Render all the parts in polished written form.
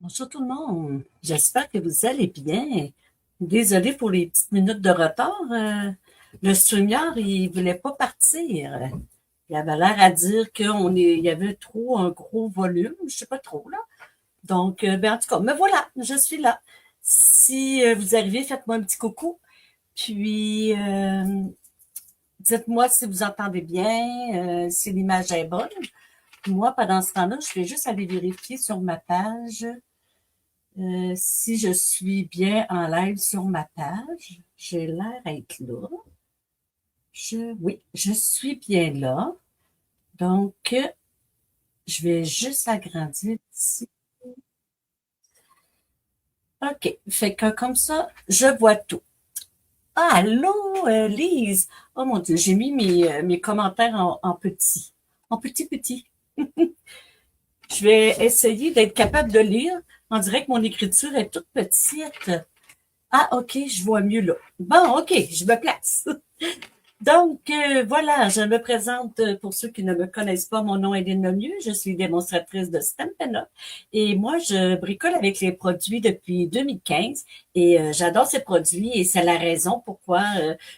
Bonjour tout le monde, j'espère que vous allez bien. Désolée pour les petites minutes de retard. Le StreamYard, il voulait pas partir. Il avait l'air à dire il y avait trop un gros volume, je sais pas trop là. Donc, ben en tout cas, mais voilà, je suis là. Si vous arrivez, faites-moi un petit coucou. Puis, dites-moi si vous entendez bien, si l'image est bonne. Moi, pendant ce temps-là, je vais juste aller vérifier sur ma page. Si je suis bien en live sur ma page, j'ai l'air d'être là. Oui, je suis bien là. Donc, je vais juste agrandir ici. OK. Fait que comme ça, je vois tout. Ah, allô, Lise. Oh mon Dieu, j'ai mis mes commentaires en petit. En petit, petit. Je vais essayer d'être capable de lire. On dirait que mon écriture est toute petite. Ah, OK, je vois mieux là. Bon, OK, je me place. Donc, voilà, je me présente pour ceux qui ne me connaissent pas. Mon nom est Lynn Lemieux. Je suis démonstratrice de Stampin' Up. Et moi, je bricole avec les produits depuis 2015 et j'adore ces produits et c'est la raison pourquoi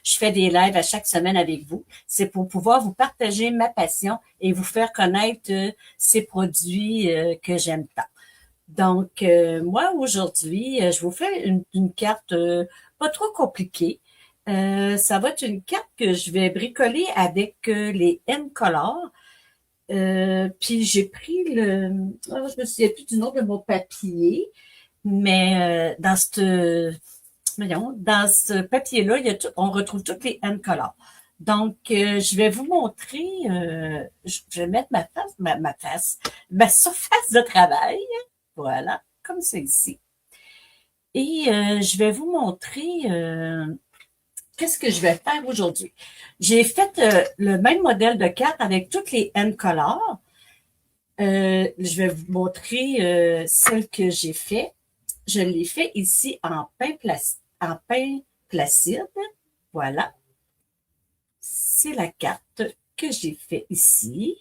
je fais des lives à chaque semaine avec vous. C'est pour pouvoir vous partager ma passion et vous faire connaître ces produits que j'aime tant. Donc, moi, aujourd'hui, je vous fais une carte pas trop compliquée. Ça va être une carte que je vais bricoler avec les N-Color. Puis j'ai pris je me souviens plus du nom de mon papier, mais dans ce papier-là, on retrouve toutes les N-Color. Donc, je vais vous montrer, je vais mettre ma surface de travail. Voilà, comme ça ici. Et je vais vous montrer qu'est-ce que je vais faire aujourd'hui. J'ai fait le même modèle de carte avec toutes les N-Color. Je vais vous montrer celle que j'ai fait. Je l'ai fait ici en pain placide. Voilà. C'est la carte que j'ai fait ici.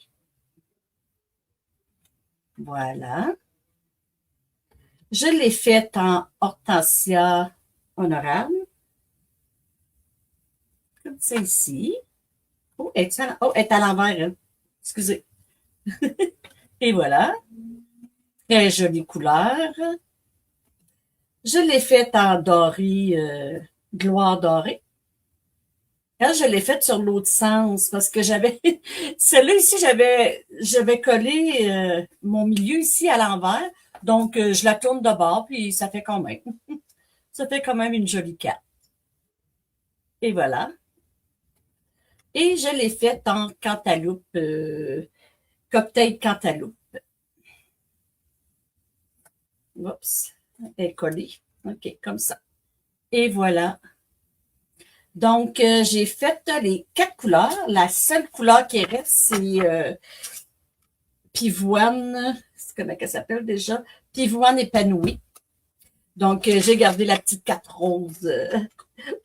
Voilà. Je l'ai faite en hortensia honorable. Comme ça ici. Oh, elle est à l'envers, hein. Excusez. Et voilà. Très jolie couleur. Je l'ai faite en doré, gloire dorée. Elle, je l'ai faite sur l'autre sens parce que celle-là ici, j'avais collé mon milieu ici à l'envers. Donc, je la tourne de bord, puis ça fait quand même une jolie carte. Et voilà. Et je l'ai faite en cantaloupe, cocktail cantaloupe. Oups, elle est collée. OK, comme ça. Et voilà. Donc, j'ai fait les 4 couleurs. La seule couleur qui reste, c'est pivoine. Comment elle s'appelle déjà? Pivoine épanouie. Donc, j'ai gardé la petite carte rose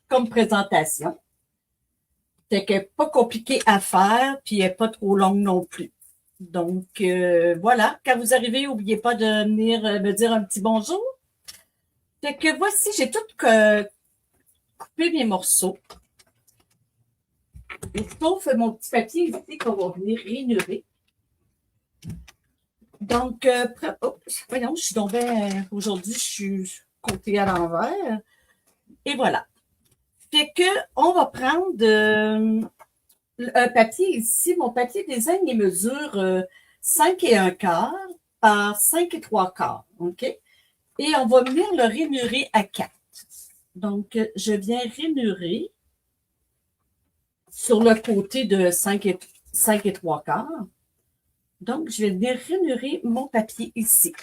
comme présentation. Fait qu'elle n'est pas compliquée à faire, puis elle n'est pas trop longue non plus. Donc, voilà. Quand vous arrivez, n'oubliez pas de venir me dire un petit bonjour. Fait que voici, j'ai tout coupé mes morceaux. Et sauf mon petit papier ici qu'on va venir rainurer. Donc, voyons, je suis tombée, aujourd'hui, je suis côté à l'envers. Et voilà. Fait que, on va prendre un papier ici. Mon papier design, il mesure 5 et un quart par 5 et 3 quarts. OK? Et on va venir le rainurer à 4. Donc, je viens rainurer sur le côté de 5 et 3 quarts. Donc, je vais venir rainurer mon papier ici.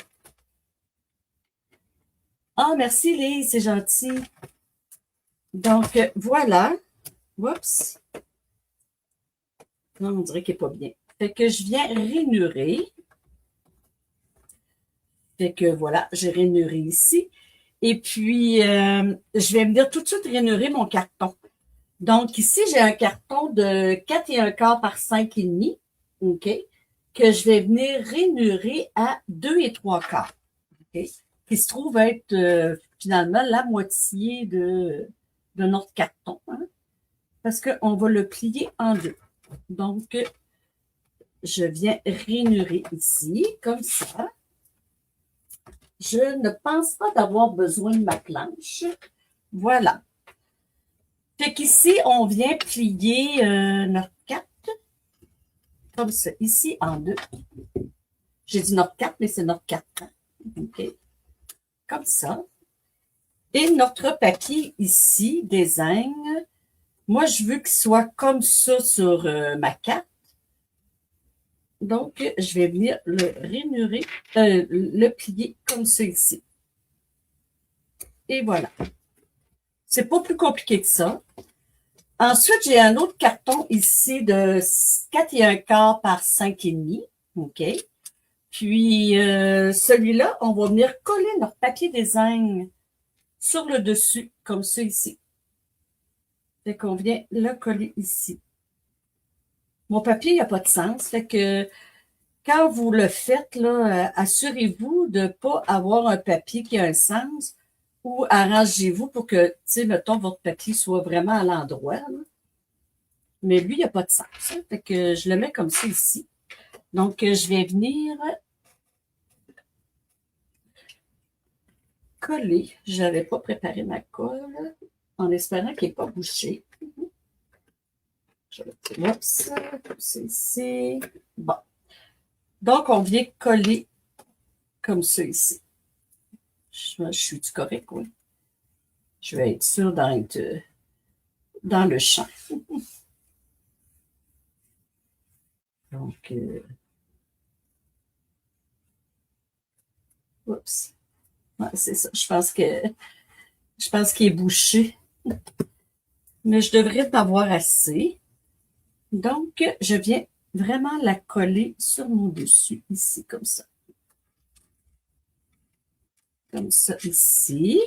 Ah, merci Lise, c'est gentil. Donc, voilà. Oups. Non, on dirait qu'il n'est pas bien. Fait que je viens rainurer. Fait que voilà, j'ai rainuré ici. Et puis, je vais venir tout de suite rainurer mon carton. Donc, ici, j'ai un carton de 4 et un quart par 5 et demi. OK? Que je vais venir rainurer à 2 et 3 quarts. OK, qui se trouve être finalement la moitié de notre carton, hein, parce qu'on va le plier en deux. Donc, je viens rainurer ici, comme ça. Je ne pense pas d'avoir besoin de ma planche. Voilà. Fait qu'ici, on vient plier notre 4, comme ça, ici en deux. J'ai dit notre 4, mais c'est notre 4. Hein? OK. Comme ça. Et notre papier ici, design, moi, je veux qu'il soit comme ça sur ma carte. Donc, je vais venir le rainurer, le plier comme ça ici. Et voilà. C'est pas plus compliqué que ça. Ensuite, j'ai un autre carton ici de 4 et un quart par 5,5. OK. Puis, celui-là, on va venir coller notre papier design sur le dessus, comme ça ici. Fait qu'on vient le coller ici. Mon papier, il n'y a pas de sens. Fait que quand vous le faites, là, assurez-vous de ne pas avoir un papier qui a un sens ou arrangez-vous pour que, tu sais, mettons, votre papier soit vraiment à l'endroit. Mais lui, il n'y a pas de sens. Hein? Fait que je le mets comme ça ici. Donc, je vais venir coller. Je n'avais pas préparé ma colle en espérant qu'il n'est pas bouché. Je vais comme ça ici. Bon. Donc, on vient coller comme ça ici. Je suis-tu correct, oui? Je vais être sûre d'être dans le champ. Donc, oups. Ouais, c'est ça. Je pense qu'il est bouché. Mais je devrais en avoir assez. Donc, je viens vraiment la coller sur mon dessus, ici, comme ça. Comme ça, ici.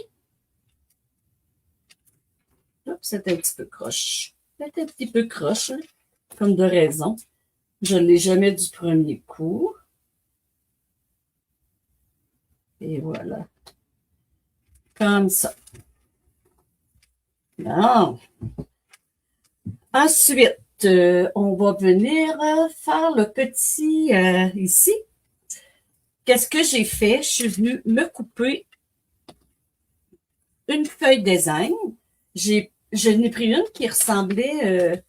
Hop, c'est un petit peu croche. C'est un petit peu croche, hein, comme de raison. Je ne l'ai jamais du premier coup. Et voilà. Comme ça. Non. Ensuite, on va venir faire le petit ici. Qu'est-ce que j'ai fait? Je suis venue me couper une feuille design. Je n'ai pris une qui ressemblait,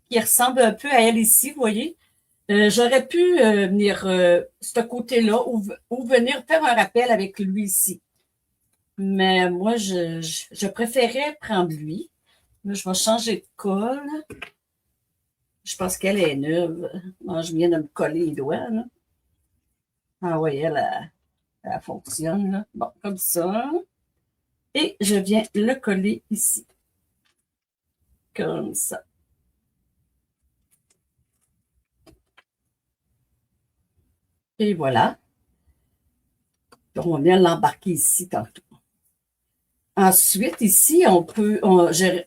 qui ressemble un peu à elle ici, vous voyez. J'aurais pu venir ce côté-là ou venir faire un rappel avec lui ici. Mais moi, je préférais prendre lui. Là, je vais changer de colle. Je pense qu'elle est neuve. Moi, je viens de me coller les doigts. Là. Ah oui, elle fonctionne. Là. Bon, comme ça. Et je viens le coller ici. Comme ça. Et voilà. On va bien l'embarquer ici tantôt. Ensuite, ici,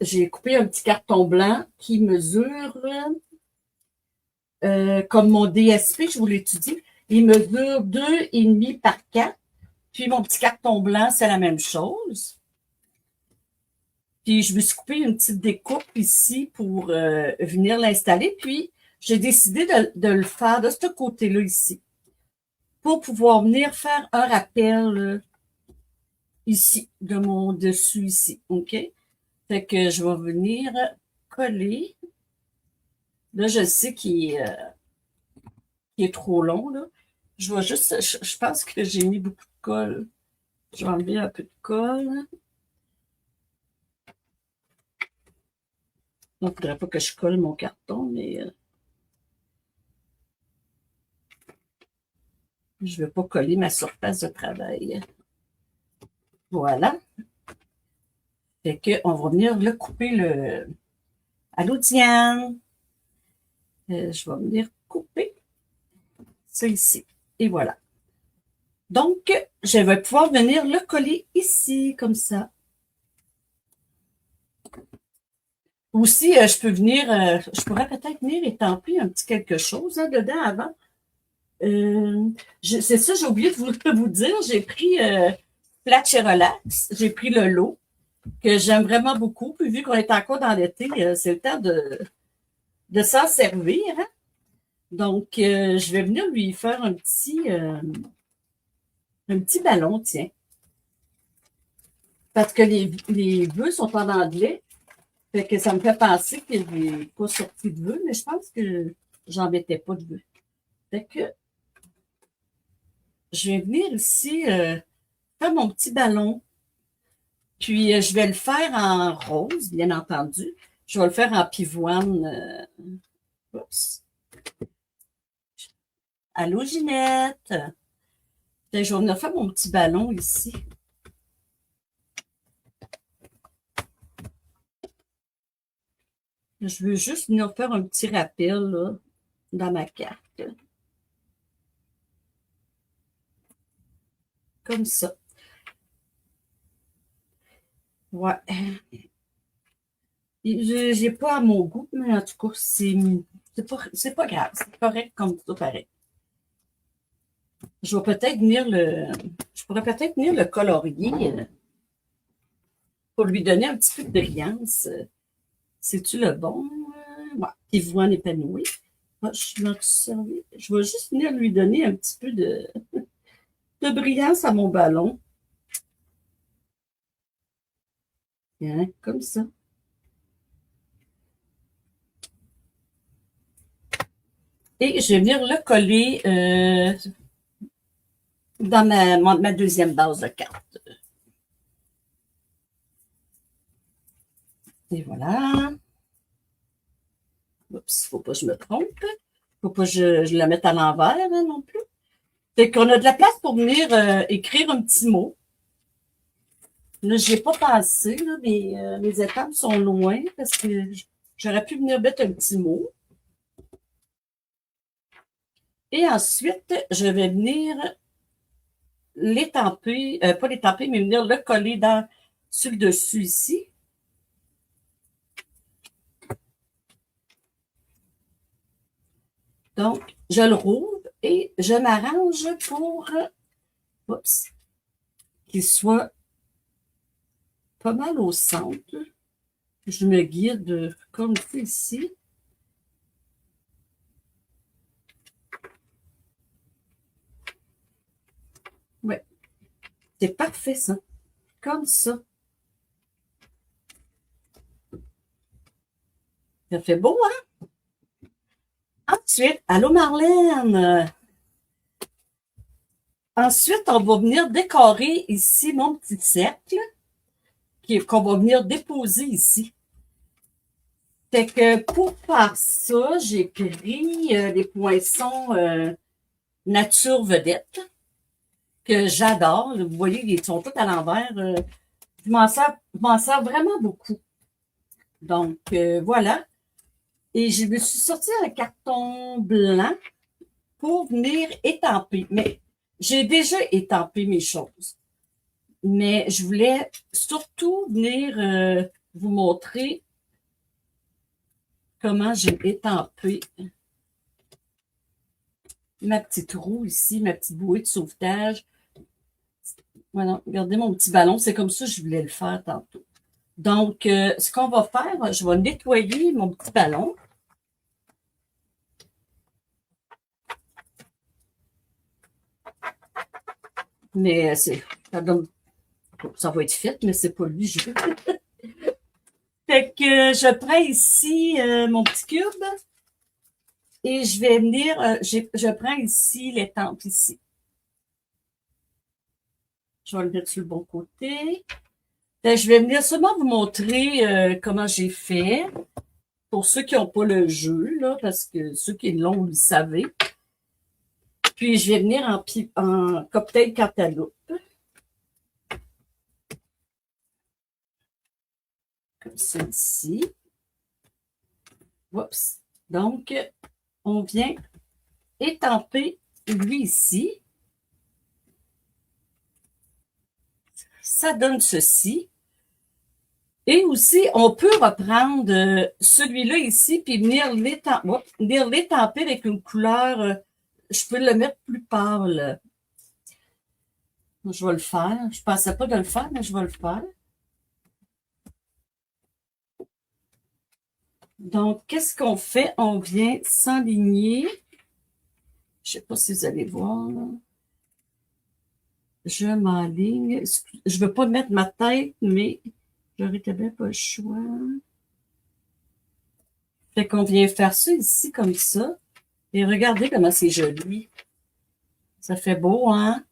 j'ai coupé un petit carton blanc qui mesure, comme mon DSP, je vous l'étudie, il mesure 2,5 par 4. Puis mon petit carton blanc, c'est la même chose. Puis je me suis coupé une petite découpe ici pour venir l'installer. Puis j'ai décidé de le faire de ce côté-là ici pour pouvoir venir faire un rappel ici, de mon dessus ici. OK? Fait que je vais venir coller. Là, je sais qu'il est trop long, là. Je vais juste, je pense que j'ai mis beaucoup de colle. Je vais enlever un peu de colle. Donc, il ne faudrait pas que je colle mon carton, mais je ne vais pas coller ma surface de travail. Voilà. Fait qu'on va venir le couper Allô, Diane? Je vais venir couper ça ici. Et voilà. Donc, je vais pouvoir venir le coller ici, comme ça. Aussi, je pourrais peut-être venir étamper un petit quelque chose dedans avant. C'est ça, j'ai oublié de vous, de vous dire. J'ai pris Flat et Relax. J'ai pris le lot que j'aime vraiment beaucoup. Puis vu qu'on est encore dans l'été, c'est le temps de s'en servir. Hein? Donc, je vais venir lui faire un petit ballon, tiens. Parce que les vœux sont en anglais. Fait que ça me fait penser que j'ai pas sorti de vœux, mais je pense que j'en mettais pas de vœux. Fait que je vais venir ici faire mon petit ballon. Puis je vais le faire en rose, bien entendu. Je vais le faire en pivoine. Oups. Allô, Ginette. Fait que je vais venir faire mon petit ballon ici. Je veux juste venir faire un petit rappel là, dans ma carte. Comme ça. Ouais. J'ai pas à mon goût, mais en tout cas, c'est pas grave. C'est correct comme ça, pareil. Je vais peut-être venir je pourrais peut-être venir le colorier pour lui donner un petit peu de brillance. C'est-tu le bon? Ouais. Pivoine épanouie. Ah, je vais juste venir lui donner un petit peu de brillance à mon ballon. Hein, comme ça. Et je vais venir le coller dans ma deuxième base de carte. Et voilà. Oups, faut pas que je me trompe. Faut pas que je la mette à l'envers hein, non plus. Fait qu'on a de la place pour venir écrire un petit mot. Là, j'ai pas pensé, là, mes étapes sont loin parce que j'aurais pu venir mettre un petit mot. Et ensuite, je vais venir l'étamper, pas l'étamper, mais venir le coller sur le dessus ici. Donc, je le rouvre et je m'arrange pour qu'il soit pas mal au centre. Je me guide comme ici. Ouais. C'est parfait, ça. Comme ça. Ça fait beau, hein? Ensuite, allô Marlène. Ensuite, on va venir décorer ici mon petit cercle qu'on va venir déposer ici. Fait que pour faire ça, j'ai pris des poinçons nature vedette que j'adore. Vous voyez, ils sont tous à l'envers. Je m'en sers vraiment beaucoup. Donc, voilà. Et je me suis sorti un carton blanc pour venir étamper. Mais j'ai déjà étampé mes choses. Mais je voulais surtout venir vous montrer comment j'ai étampé ma petite roue ici, ma petite bouée de sauvetage. Voilà, regardez mon petit ballon. C'est comme ça que je voulais le faire tantôt. Donc, ce qu'on va faire, je vais nettoyer mon petit ballon. Mais ça va être fait, mais c'est pas lui, je veux. Fait que je prends ici mon petit cube et je vais venir, je prends ici l'étampe ici. Je vais le mettre sur le bon côté. Fait, je vais venir seulement vous montrer comment j'ai fait. Pour ceux qui n'ont pas le jeu, là, parce que ceux qui l'ont, vous le savez. Puis, je vais venir en cocktail cantaloupe. Comme ça ici. Oups. Donc, on vient étamper lui ici. Ça donne ceci. Et aussi, on peut reprendre celui-là ici puis venir l'étamper avec une couleur je peux le mettre plus pâle. Je vais le faire. Je pensais pas de le faire, mais je vais le faire. Donc, qu'est-ce qu'on fait? On vient s'enligner. Je sais pas si vous allez voir, là. Je m'enligne. Je veux pas mettre ma tête, mais j'aurais bien pas le choix. Fait qu'on vient faire ça ici, comme ça. Et regardez comment c'est joli. Ça fait beau, hein?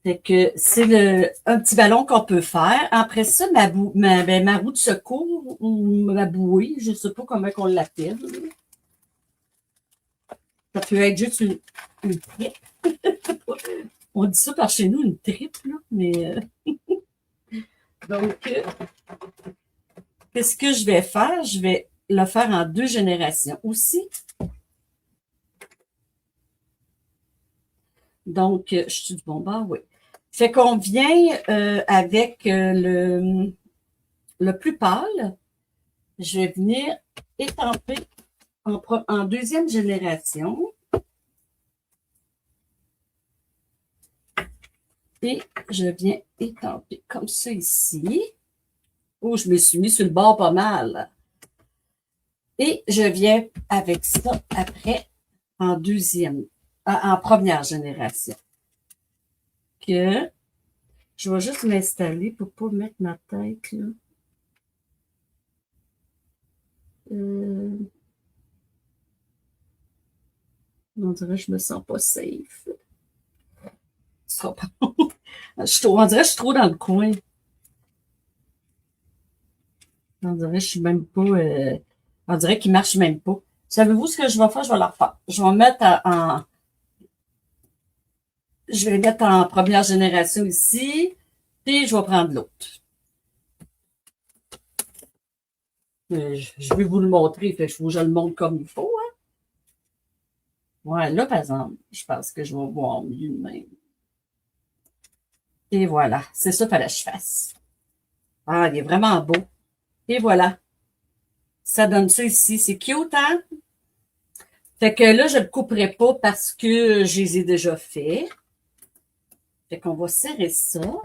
Fait que c'est un petit ballon qu'on peut faire. Après ça, ma roue de secours ou ma bouée, je sais pas comment on l'appelle. Ça peut être juste une tripe. On dit ça par chez nous, une tripe, là, mais donc, qu'est-ce que je vais faire? Je vais le faire en 2 générations aussi. Donc, je suis du bon bord, oui. Fait qu'on vient avec le plus pâle. Je vais venir étamper en 2e génération. Et je viens étamper comme ça ici. Oh, je me suis mis sur le bord pas mal. Et je viens avec ça après en en première génération. Que je vais juste m'installer pour pas mettre ma tête là. On dirait que je me sens pas safe. On dirait que je suis trop dans le coin. On dirait que je suis même pas. On dirait qu'il marche même pas. Savez-vous ce que je vais faire? Je vais la refaire. Je vais mettre en première génération ici, puis je vais prendre l'autre. Je vais vous le montrer, fait que je vous je le montre comme il faut. Hein? Ouais, là, par exemple, je pense que je vais voir mieux de même. Et voilà, c'est ça qu'il fallait que je fasse. Ah, il est vraiment beau. Et voilà, ça donne ça ici. C'est cute, hein? Fait que là, je ne le couperai pas parce que je les ai déjà fait. Fait qu'on va serrer ça.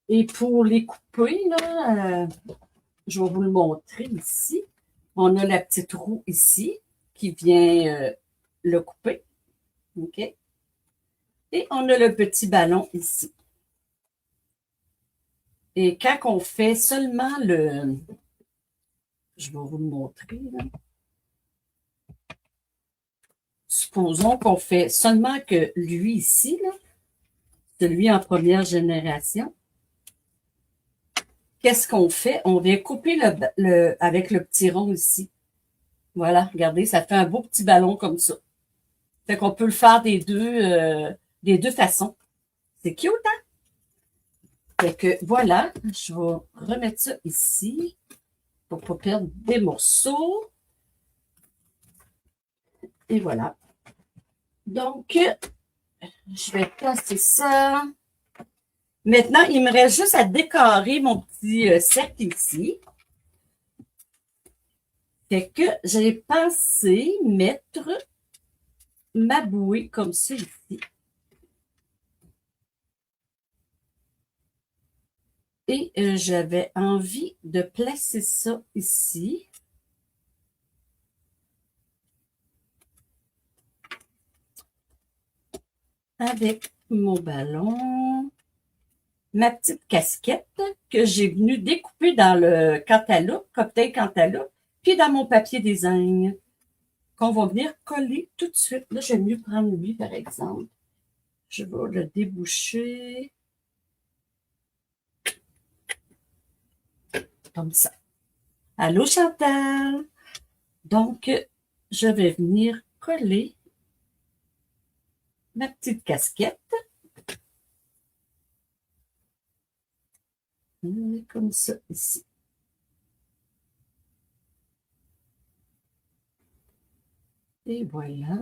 Et pour les couper, là, je vais vous le montrer ici. On a la petite roue ici qui vient le couper. OK? Et on a le petit ballon ici. Et quand on fait seulement je vais vous le montrer, là. Supposons qu'on fait seulement que lui ici, là, celui en première génération. Qu'est-ce qu'on fait? On vient couper avec le petit rond ici. Voilà, regardez, ça fait un beau petit ballon comme ça. Fait qu'on peut le faire des deux façons. C'est cute, hein? Fait que voilà, je vais remettre ça ici pour pas perdre des morceaux. Et voilà. Donc, je vais placer ça. Maintenant, il me reste juste à décorer mon petit cercle ici. Fait que j'ai pensé mettre ma bouée comme ça ici. Et j'avais envie de placer ça ici. Avec mon ballon. Ma petite casquette que j'ai venu découper dans le cantaloupe, cocktail cantaloupe, puis dans mon papier design qu'on va venir coller tout de suite. Là, j'aime mieux prendre lui, par exemple. Je vais le déboucher comme ça. Allô, Chantal? Donc, je vais venir coller ma petite casquette. Comme ça, ici. Et voilà.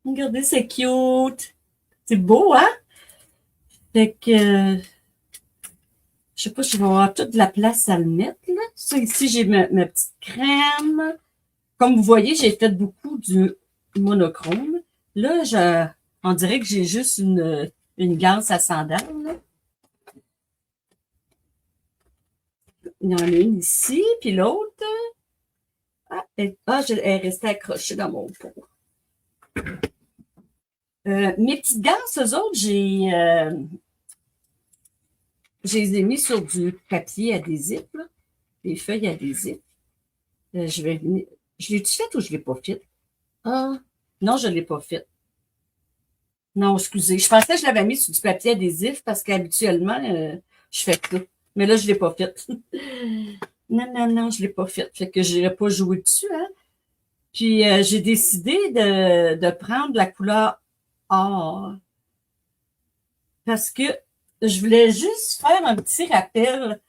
Regardez, c'est cute. C'est beau, hein? Fait que, je sais pas si je vais avoir toute la place à le mettre, là. Ça, ici, j'ai ma petite crème. Comme vous voyez, j'ai fait beaucoup du monochrome. Là, on dirait que j'ai juste une ganse à sandales, là. Il y en a une ici, puis l'autre, elle est restée accrochée dans mon pot. Mes petites ganses, eux autres, je les ai mis sur du papier adhésif, là, des feuilles adhésives. Je vais venir. Je l'ai-tu fait ou je l'ai pas fait? Ah, non, je l'ai pas fait. Non, excusez. Je pensais que je l'avais mis sur du papier adhésif parce qu'habituellement, je fais ça. Mais là, je l'ai pas fait. Non, non, non, je l'ai pas fait. Fait que je n'irai pas jouer dessus, hein. Puis, j'ai décidé de prendre la couleur or parce que je voulais juste faire un petit rappel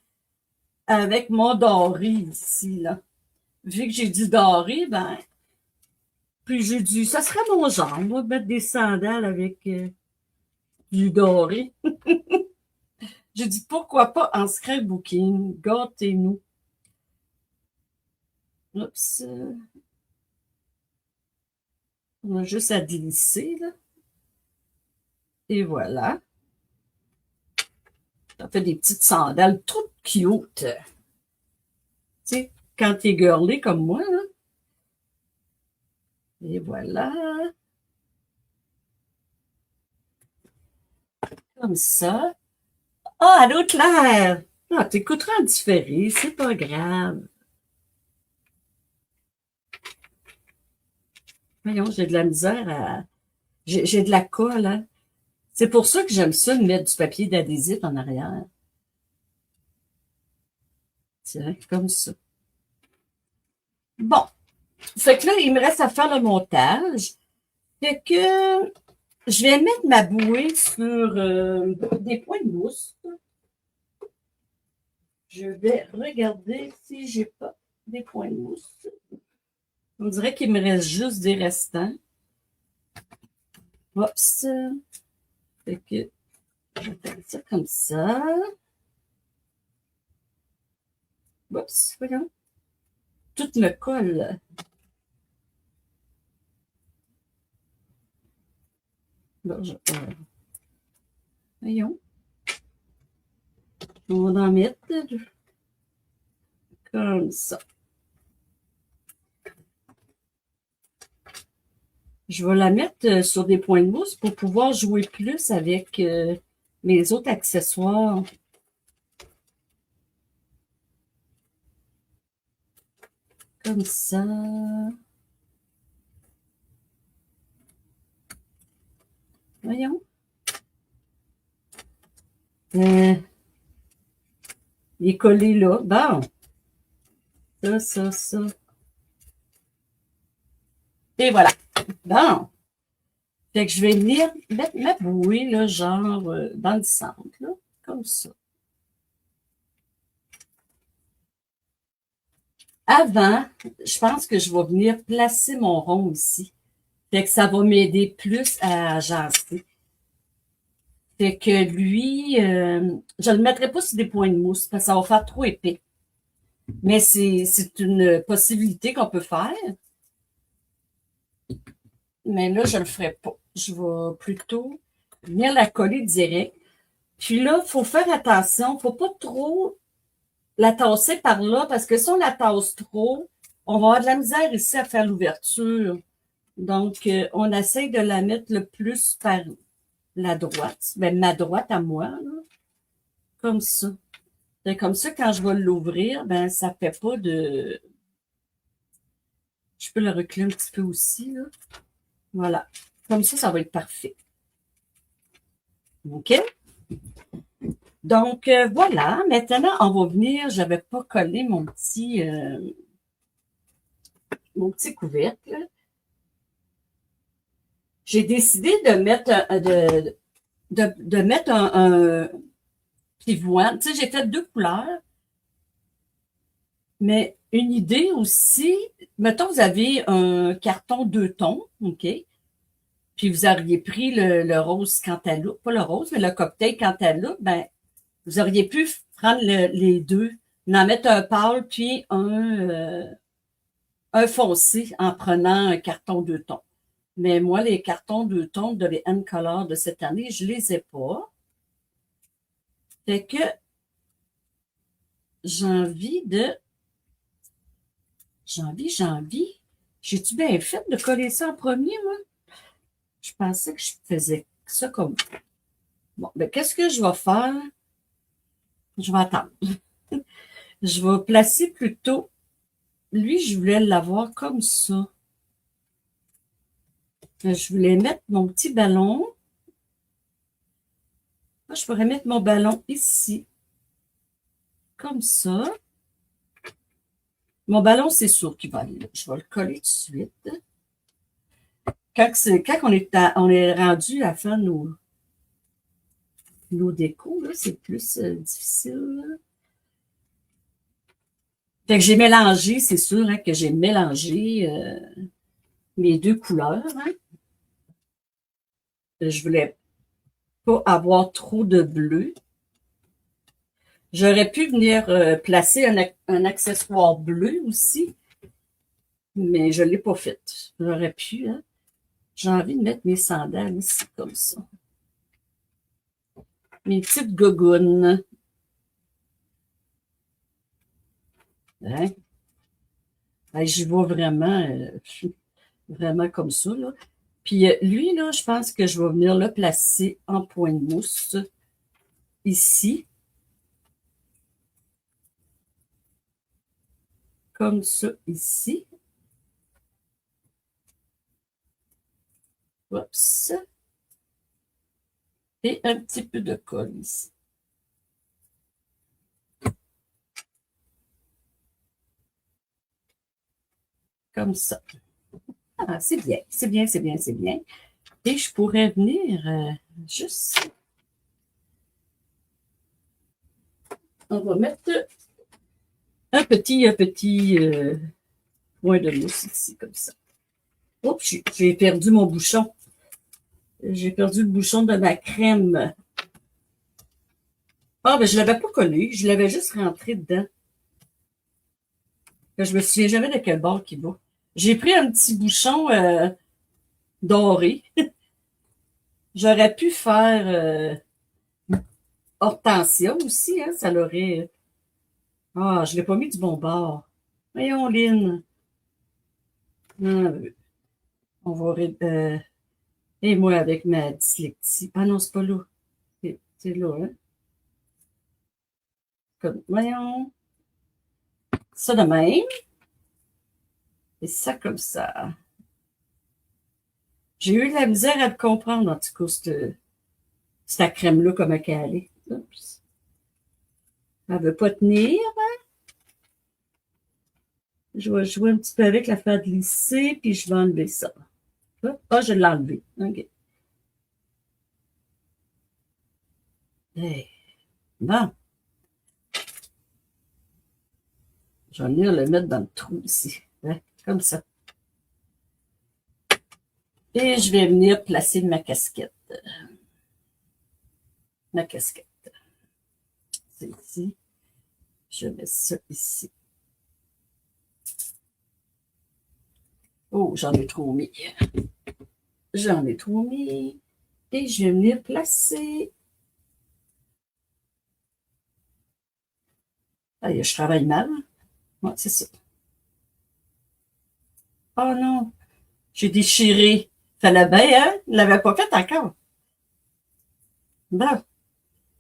avec mon doré ici, là. Vu que j'ai du doré, ben, puis j'ai dit, ça serait mon genre, moi, de mettre des sandales avec du doré. J'ai dit, pourquoi pas en scrapbooking? Gâtez-nous. Oups. On a juste à glisser, là. Et voilà. Ça fait des petites sandales trop cute. Tu sais, quand t'es girly comme moi, là. Et voilà. Comme ça. Ah, allô, Claire! Ah, t'écouteras en différé, c'est pas grave. Voyons, j'ai de la misère à... J'ai de la colle, hein. C'est pour ça que j'aime ça de mettre du papier d'adhésif en arrière. Tiens, comme ça. Bon. Fait que là, il me reste à faire le montage. Fait que je vais mettre ma bouée sur des points de mousse. Je vais regarder si j'ai pas des points de mousse. On dirait qu'il me reste juste des restants. Oups. Fait que je vais faire ça comme ça. Oups, voyons. Tout me colle. Bon, voyons. On va en mettre comme ça. Je vais la mettre sur des points de mousse pour pouvoir jouer plus avec mes autres accessoires. Comme ça. Voyons. Il est collé là. Bon. Ça. Et voilà. Bon. Fait que je vais venir mettre ma bouée, là, genre dans le centre, là. Comme ça. Avant, je pense que je vais venir placer mon rond ici. Fait que ça va m'aider plus à agencer. Fait que lui, je ne le mettrai pas sur des points de mousse parce que ça va faire trop épais. Mais c'est une possibilité qu'on peut faire. Mais là, je le ferai pas. Je vais plutôt venir la coller direct. Puis là, il faut faire attention. Faut pas trop la tasser par là parce que si on la tasse trop, on va avoir de la misère ici à faire l'ouverture. Donc, on essaye de la mettre le plus par la droite. Ben, ma droite à moi, là. Comme ça. Et comme ça, quand je vais l'ouvrir, ben, ça fait pas de... Je peux le reculer un petit peu aussi, là. Voilà. Comme ça va être parfait. OK? Donc, voilà. Maintenant, on va venir... J'avais pas collé mon petit couvercle. J'ai décidé de mettre de mettre un pivoine. Tu sais, j'ai fait deux couleurs. Mais une idée aussi, mettons, vous avez un carton deux tons, OK? Puis vous auriez pris le rose cantaloupe, pas le rose, mais le cocktail cantaloupe, ben, vous auriez pu prendre les deux, en mettre un pâle puis un un foncé en prenant un carton 2 tons. Mais moi, les cartons 2 tons de les N-Color de cette année, je les ai pas. Fait que j'ai envie de... J'ai envie. J'ai-tu bien fait de coller ça en premier, moi? Je pensais que je faisais ça comme... Bon, ben qu'est-ce que je vais faire? Je vais attendre. Je vais placer plutôt... Lui, je voulais l'avoir comme ça. Je voulais mettre mon petit ballon. Là, je pourrais mettre mon ballon ici. Comme ça. Mon ballon, c'est sûr qu'il va aller là. Je vais le coller tout de suite. Quand on est rendu à faire nos décos, là, c'est plus difficile. Là. Fait que j'ai mélangé, c'est sûr hein, que j'ai mélangé mes deux couleurs. Hein. Je voulais pas avoir trop de bleu. J'aurais pu venir placer un accessoire bleu aussi, mais je ne l'ai pas fait. J'aurais pu. Hein. J'ai envie de mettre mes sandales ici comme ça. Mes petites gougounes. Hein? J'y vais vraiment comme ça. Là. Puis lui, là, je pense que je vais venir le placer en point de mousse ici. Comme ça ici. Oups. Et un petit peu de colle ici. Comme ça. Ah, c'est bien, c'est bien, c'est bien, c'est bien. Et je pourrais venir juste... On va mettre un petit point de mousse ici, comme ça. Oups, j'ai perdu mon bouchon. J'ai perdu le bouchon de ma crème. Ah, ben je ne l'avais pas collé. Je l'avais juste rentré dedans. Je me souviens jamais de quel bord qui va. J'ai pris un petit bouchon doré. J'aurais pu faire hortensia aussi, hein, ça l'aurait... Ah, je ne l'ai pas mis du bon bord. Voyons, Lynn. Ah, on va... et moi, avec ma dyslexie. Ah non, c'est pas là. C'est là, hein. Comme, voyons. Ça de même. Et ça comme ça. J'ai eu de la misère à le comprendre, en tout cas, cette crème-là, comment qu'elle est. Oups. Elle veut pas tenir. Je vais jouer un petit peu avec la faire glisser, puis je vais enlever ça. Ah, je l'ai enlevé. OK. Hey. Bon. Je vais venir le mettre dans le trou ici. Hein, comme ça. Et je vais venir placer ma casquette. Ma casquette. C'est ici. Je mets ça ici. Oh, j'en ai trop mis. J'en ai trop mis. Et je vais venir placer. Ah, je travaille mal. Ouais, c'est ça. Oh non, j'ai déchiré. Fallait bien, hein? Je ne l'avais pas fait encore. Bon.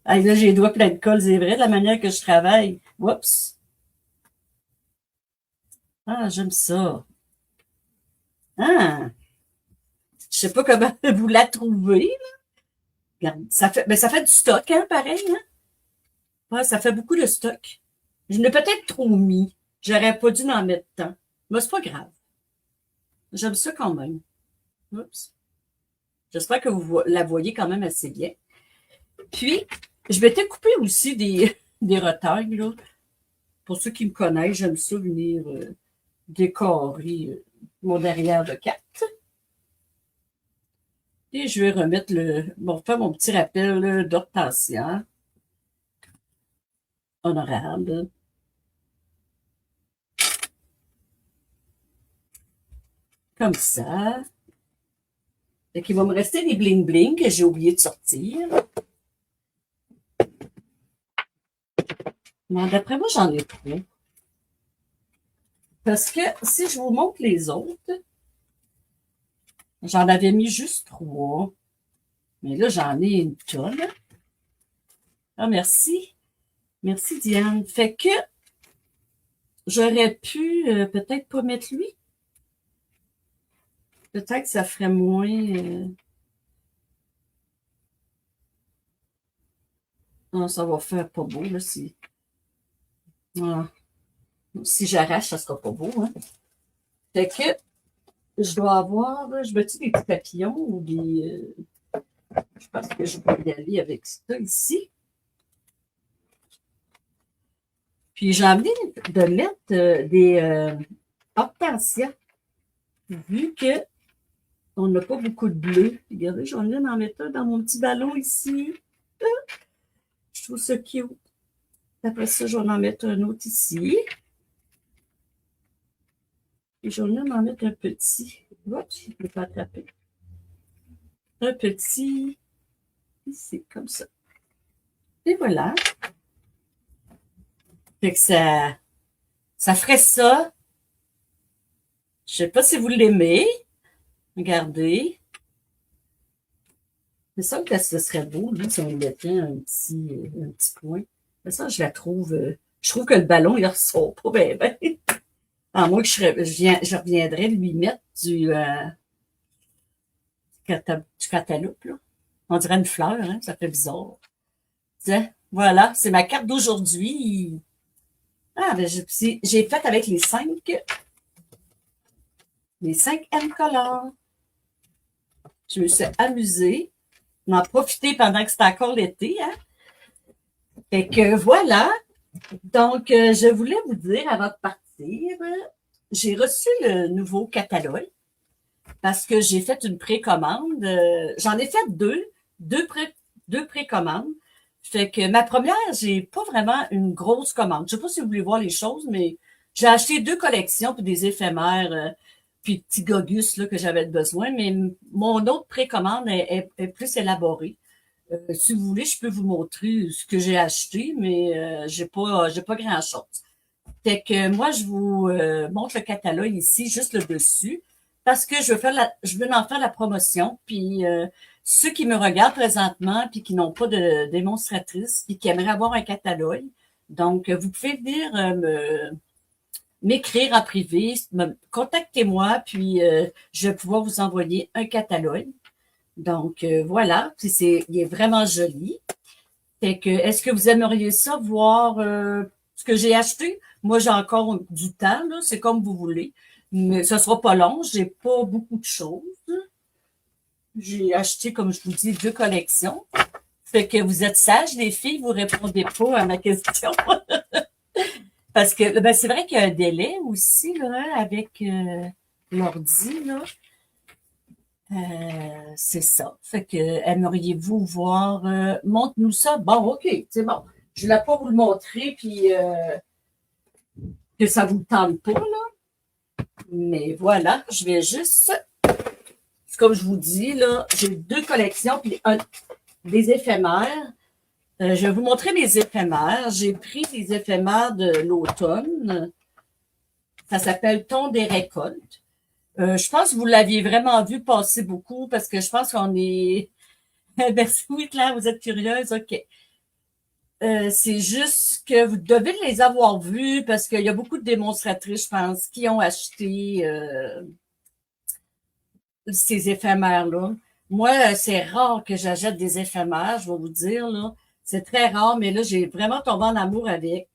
Ah, là, j'ai les doigts pleins de colle, c'est vrai, de la manière que je travaille. Oups. Ah, j'aime ça. Ah, je sais pas comment vous la trouvez. Là. Regarde, ça fait du stock, hein, pareil, hein? Ouais, ça fait beaucoup de stock. Je l'ai peut-être trop mis. J'aurais pas dû en mettre tant. Mais c'est pas grave. J'aime ça quand même. Oups. J'espère que vous la voyez quand même assez bien. Puis, je m'étais coupé aussi des retails, là. Pour ceux qui me connaissent, j'aime ça venir décorer mon derrière de carte. Et je vais remettre faire mon petit rappel d'hortensia honorable. comme ça. Fait qu'il va me rester des bling-bling que j'ai oublié de sortir. Mais d'après moi, j'en ai trop. Parce que si je vous montre les autres, j'en avais mis juste 3. Mais là, j'en ai une tonne. Ah, merci. Merci, Diane. Fait que j'aurais pu peut-être pas mettre lui. Peut-être que ça ferait moins... Non, ça va faire pas beau, là, si... Ah. Si j'arrache, ça sera pas beau, hein. Fait que je dois avoir... Je mets-tu des petits papillons ou des... je pense que je vais y aller avec ça ici. Puis j'ai envie de mettre des hortensias, vu que on n'a pas beaucoup de bleu. Regardez, j'en ai d'en mettre un dans mon petit ballon ici. Je trouve ça cute. Après ça, je vais en mettre un autre ici. Et j'en ai d'en mettre un petit. Oups, je ne peux pas attraper. Un petit ici, comme ça. Et voilà. Fait que ça ferait ça. Je sais pas si vous l'aimez. Regardez. C'est ça que ce serait beau, là, si on mettait un petit point. Mais ça, je la trouve. Je trouve que le ballon, il ressort pas bien, ben. À moins que je reviendrais lui mettre du cantaloupe, là. On dirait une fleur, hein? Ça fait bizarre. Tiens, voilà, c'est ma carte d'aujourd'hui. Ah, ben, j'ai fait avec les 5 M colors. Je me suis amusée. On en profité pendant que c'était encore l'été, hein? Fait que voilà. Donc, je voulais vous dire avant de partir, j'ai reçu le nouveau catalogue parce que j'ai fait une précommande. J'en ai fait deux, deux précommandes. Fait que ma première, j'ai pas vraiment une grosse commande. Je sais pas si vous voulez voir les choses, mais j'ai acheté 2 collections puis des éphémères, puis petits gogus là, que j'avais besoin. Mais mon autre précommande est plus élaborée. Si vous voulez, je peux vous montrer ce que j'ai acheté, mais j'ai pas grand-chose. Fait que moi, je vous montre le catalogue ici, juste le dessus, parce que je veux en faire la promotion. Puis ceux qui me regardent présentement, puis qui n'ont pas de démonstratrice, puis qui aimeraient avoir un catalogue, donc vous pouvez venir m'écrire en privé, contactez-moi, puis je vais pouvoir vous envoyer un catalogue. Donc voilà, puis il est vraiment joli. Fait que, est-ce que vous aimeriez ça voir ce que j'ai acheté? Moi, j'ai encore du temps, là, c'est comme vous voulez. Mais ça sera pas long, j'ai pas beaucoup de choses. J'ai acheté, comme je vous dis, 2 collections. Fait que vous êtes sages, les filles, vous répondez pas à ma question. Parce que ben, c'est vrai qu'il y a un délai aussi là, avec l'ordi, là. C'est ça. Fait que aimeriez-vous voir montre-nous ça? Bon, OK, c'est bon. Je voulais pas vous le montrer puis que ça vous tente pas, là. Mais voilà, je vais juste. Comme je vous dis, là, j'ai 2 collections puis des éphémères. Je vais vous montrer mes éphémères. J'ai pris des éphémères de l'automne. Ça s'appelle Ton des récoltes. Je pense que vous l'aviez vraiment vu passer beaucoup parce que je pense qu'on est... Merci, oui, Claire, vous êtes curieuse, OK. C'est juste que vous devez les avoir vus parce qu'il y a beaucoup de démonstratrices, je pense, qui ont acheté ces éphémères-là. Moi, c'est rare que j'achète des éphémères, je vais vous dire, là. C'est très rare, mais là, j'ai vraiment tombé en amour avec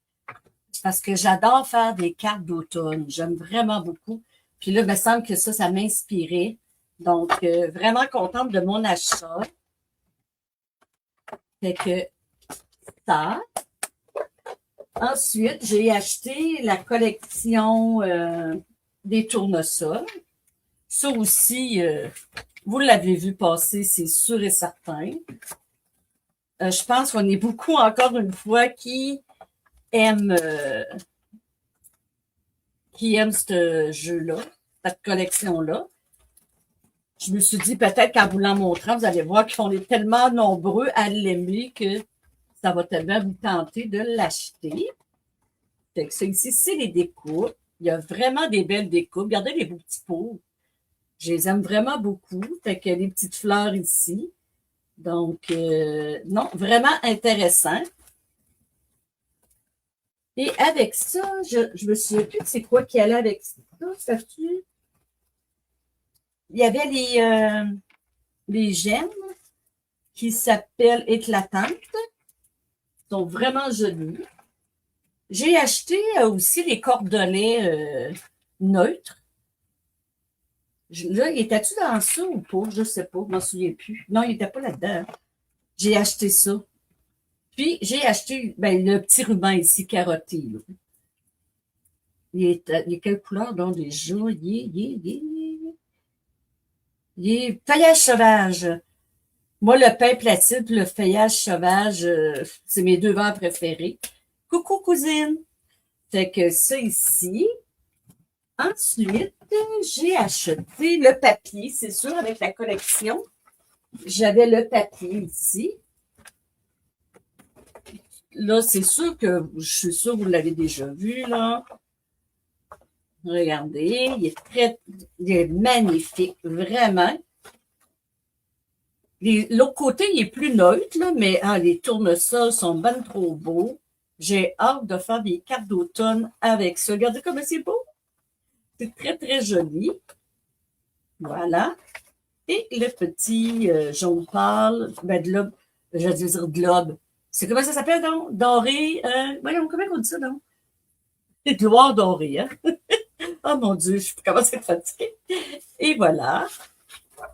parce que j'adore faire des cartes d'automne. J'aime vraiment beaucoup. Puis là, il me semble que ça m'inspirait. Donc, vraiment contente de mon achat. Fait que ça. Ensuite, j'ai acheté la collection des tournesols. Ça aussi, vous l'avez vu passer, c'est sûr et certain. Je pense qu'on est beaucoup, encore une fois, qui aiment ce jeu-là, cette collection-là. je me suis dit peut-être qu'en vous l'en montrant, vous allez voir qu'on est tellement nombreux à l'aimer que ça va tellement vous tenter de l'acheter. Fait que ça ici, c'est les découpes. Il y a vraiment des belles découpes. Regardez les beaux petits pots. Je les aime vraiment beaucoup. Fait que les petites fleurs ici. Donc, non, vraiment intéressant. Et avec ça, je me souviens plus de c'est quoi qui allait avec ça. Savais-tu? Il y avait les gemmes qui s'appellent éclatantes. Ils sont vraiment jolies. J'ai acheté aussi les cordelettes neutres. Là, était-tu dans ça ou pas? Je sais pas, je m'en souviens plus. Non, il n'était pas là-dedans. J'ai acheté ça. Puis, j'ai acheté le petit ruban ici, carotté. Là. Il est quelle couleur, donc, déjà? Il est feuillage sauvage. Moi, le pain platine et le feuillage sauvage, c'est mes deux verres préférés. Coucou, cousine! Fait que ça ici. Ensuite, j'ai acheté le papier, c'est sûr, avec la collection. J'avais le papier ici. Là, c'est sûr que, je suis sûre que vous l'avez déjà vu, là. Regardez, il est magnifique, vraiment. L'autre côté, il est plus neutre, là, mais les tournesols sont ben trop beaux. J'ai hâte de faire des cartes d'automne avec ça. Regardez comme c'est beau. C'est très, très joli. Voilà. Et le petit jaune pâle, globe, je vais dire globe. C'est comment ça s'appelle, donc? Doré, voyons, comment on dit ça, donc? C'est noir doré, hein? Oh mon Dieu, je commence à être fatiguée. Et voilà.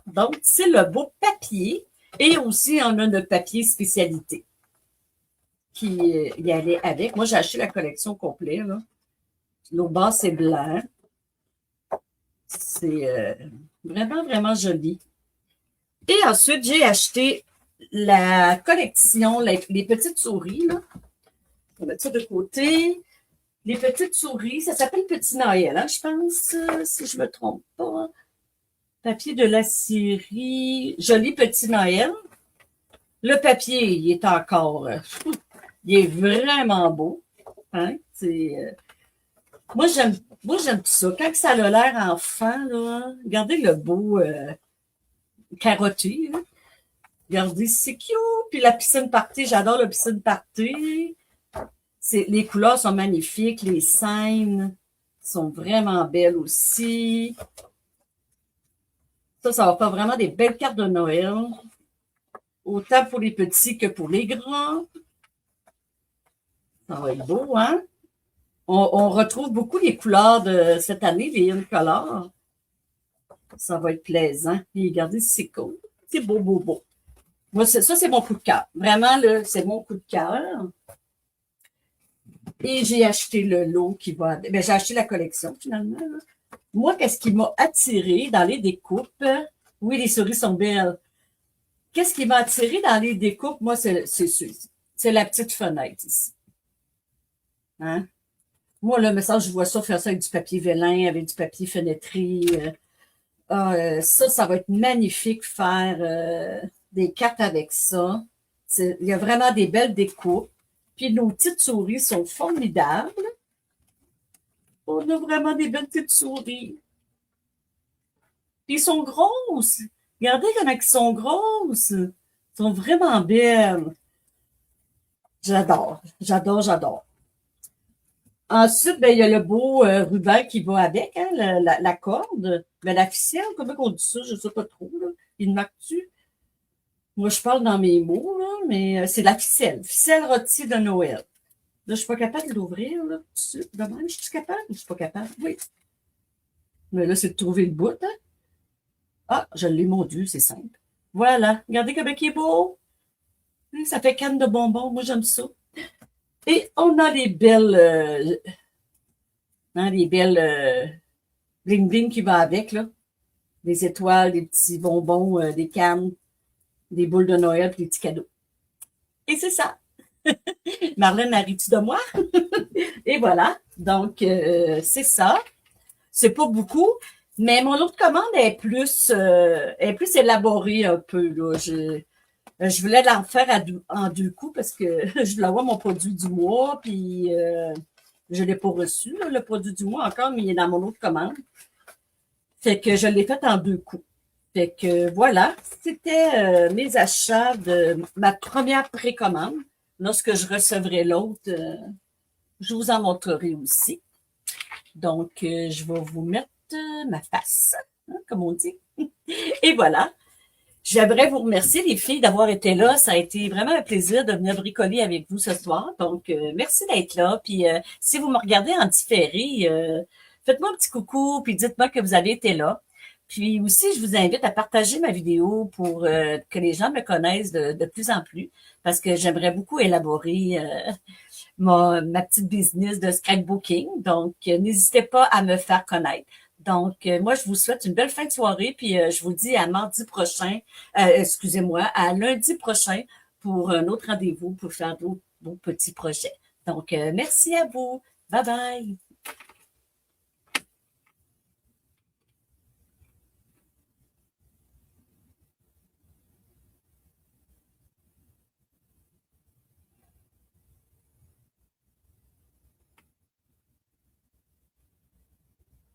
Donc, c'est le beau papier. Et aussi, on a notre papier spécialité qui y allait avec. Moi, j'ai acheté la collection complète, là. L'au bas, c'est blanc. C'est vraiment, vraiment joli. Et ensuite, j'ai acheté la collection, les petites souris, là. On va mettre ça de côté. Les petites souris, ça s'appelle Petit Noël, hein, je pense, si je me trompe pas. Papier de la série Joli Petit Noël. Le papier, il est encore, il est vraiment beau. Hein? Moi, j'aime tout ça. Quand ça a l'air enfant, là, regardez le beau carotté. Là. Regardez, c'est cute. Puis la piscine party, j'adore la piscine party. Les couleurs sont magnifiques. Les scènes sont vraiment belles aussi. Ça va faire vraiment des belles cartes de Noël. Autant pour les petits que pour les grands. Ça va être beau, hein? On retrouve beaucoup les couleurs de cette année, les in-colors. Ça va être plaisant. Puis regardez, c'est cool. C'est beau, beau, beau. Moi, ça, c'est mon coup de cœur. Vraiment, là, c'est mon coup de cœur. Et j'ai acheté le lot qui va... Ben, j'ai acheté la collection, finalement. Là. Moi, qu'est-ce qui m'a attiré dans les découpes? Oui, les souris sont belles. Qu'est-ce qui m'a attiré dans les découpes? Moi, c'est la petite fenêtre ici. Hein? Moi, le message, je vois ça, faire ça avec du papier vélin, avec du papier fenêtré. Ça va être magnifique, faire des cartes avec ça. Il y a vraiment des belles découpes. Puis nos petites souris sont formidables. On a vraiment des belles petites souris. Puis ils sont grosses. Regardez comment ils sont grosses. Ils sont vraiment belles. J'adore, j'adore, j'adore. Ensuite, il y a le beau ruban qui va avec, hein, la corde. Mais la ficelle, comment on dit ça? Je ne sais pas trop. Là. Il marque-tu? Moi, je parle dans mes mots, là, mais c'est la ficelle. Ficelle rôtie de Noël. Là, je ne suis pas capable de l'ouvrir. Là. Demain, je suis capable ou je ne suis pas capable? Oui. Mais là, c'est de trouver le bout. Hein? Ah, je l'ai, mon Dieu, c'est simple. Voilà. Regardez comment il est beau. Ça fait canne de bonbons. Moi, j'aime ça. Et on a les belles bling bling qui va avec, là. Des étoiles, des petits bonbons, des cannes, des boules de Noël, puis des petits cadeaux. Et c'est ça. Marlène a ri-tu de moi? Et voilà. Donc, c'est ça. C'est pas beaucoup. Mais mon autre commande est plus élaborée un peu, là. Je voulais la faire en deux coups parce que je voulais avoir mon produit du mois, puis je l'ai pas reçu, là, le produit du mois encore, mais il est dans mon autre commande. Fait que je l'ai fait en deux coups. Fait que voilà, c'était mes achats de ma première précommande. Lorsque je recevrai l'autre, je vous en montrerai aussi. Donc, je vais vous mettre ma face, hein, comme on dit. Et voilà. J'aimerais vous remercier, les filles, d'avoir été là. Ça a été vraiment un plaisir de venir bricoler avec vous ce soir. Donc, merci d'être là. Puis, si vous me regardez en différé, faites-moi un petit coucou, puis dites-moi que vous avez été là. Puis aussi, je vous invite à partager ma vidéo pour que les gens me connaissent de plus en plus, parce que j'aimerais beaucoup élaborer ma petite business de scrapbooking. Donc, n'hésitez pas à me faire connaître. Donc, moi, je vous souhaite une belle fin de soirée, puis je vous dis à mardi prochain, excusez-moi, à lundi prochain pour un autre rendez-vous pour faire d'autres petits projets. Donc, merci à vous. Bye bye.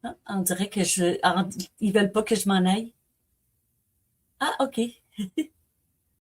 Ah, on dirait que ils veulent pas que je m'en aille. Ah, OK.